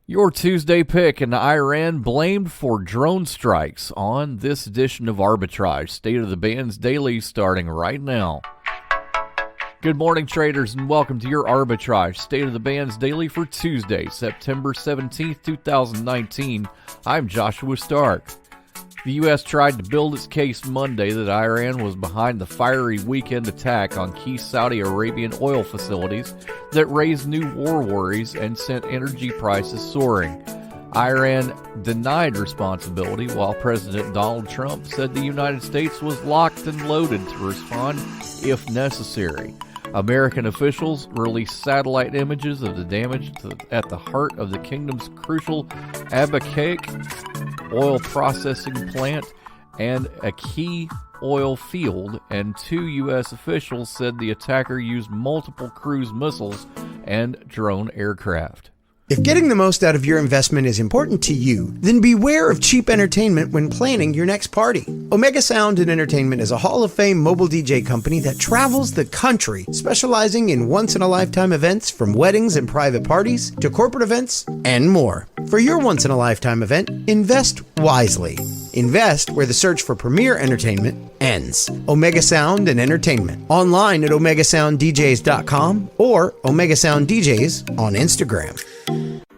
Your Tuesday pick: in Iran blamed for drone strikes on this edition of Arbitrage State of the Bands Daily, starting right now. Good morning, traders, and welcome to your Arbitrage State of the Bands Daily for Tuesday, September 17th, 2019. I'm Joshua Stark. The U.S. tried to build its case Monday that Iran was behind the fiery weekend attack on key Saudi Arabian oil facilities that raised new war worries and sent energy prices soaring. Iran denied responsibility, while President Donald Trump said the United States was locked and loaded to respond if necessary. American officials released satellite images of the damage at the heart of the kingdom's crucial Arbitrage oil processing plant and a key oil field, and two U.S. officials said the attacker used multiple cruise missiles and drone aircraft. If getting the most out of your investment is important to you, then beware of cheap entertainment when planning your next party. Omega Sound and Entertainment is a Hall of Fame mobile DJ company that travels the country, specializing in once-in-a-lifetime events from weddings and private parties to corporate events and more. For your once-in-a-lifetime event, invest wisely. Invest where the search for premier entertainment ends. Omega Sound and Entertainment. Online at OmegaSoundDJs.com or Omega Sound DJs on Instagram.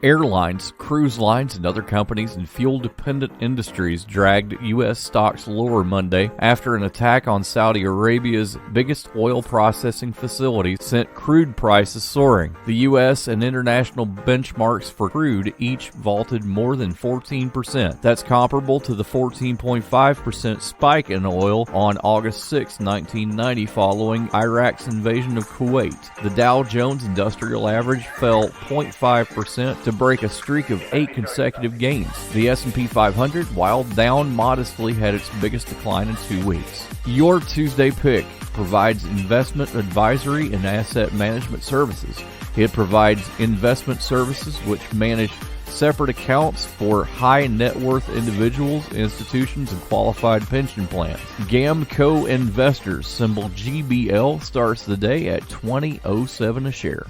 Airlines, cruise lines, and other companies in fuel-dependent industries dragged U.S. stocks lower Monday after an attack on Saudi Arabia's biggest oil processing facility sent crude prices soaring. The U.S. and international benchmarks for crude each vaulted more than 14%. That's comparable to the 14.5% spike in oil on August 6, 1990, following Iraq's invasion of Kuwait. The Dow Jones Industrial Average fell 0.5% to break a streak of 8 consecutive gains. The S&P 500, while down modestly, had its biggest decline in 2 weeks. Your Tuesday pick provides investment advisory and asset management services. It provides investment services which manage separate accounts for high net worth individuals, institutions, and qualified pension plans. Gamco Investors, symbol GBL, starts the day at $20.07 a share.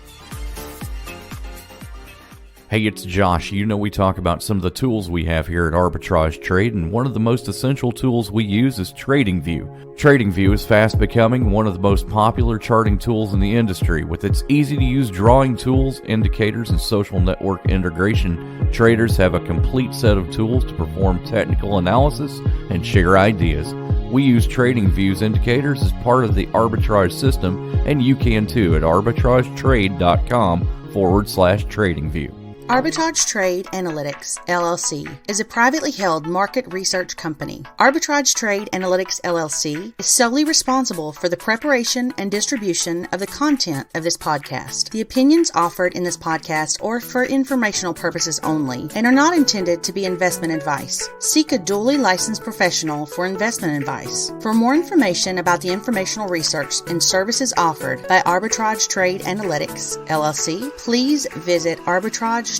Hey, it's Josh. You know, we talk about some of the tools we have here at Arbitrage Trade, and one of the most essential tools we use is TradingView. TradingView is fast becoming one of the most popular charting tools in the industry. With its easy-to-use drawing tools, indicators, and social network integration, traders have a complete set of tools to perform technical analysis and share ideas. We use TradingView's indicators as part of the arbitrage system, and you can too at arbitragetrade.com/TradingView. Arbitrage Trade Analytics, LLC, is a privately held market research company. Arbitrage Trade Analytics, LLC, is solely responsible for the preparation and distribution of the content of this podcast. The opinions offered in this podcast are for informational purposes only and are not intended to be investment advice. Seek a duly licensed professional for investment advice. For more information about the informational research and services offered by Arbitrage Trade Analytics, LLC, please visit arbitragetrade.com.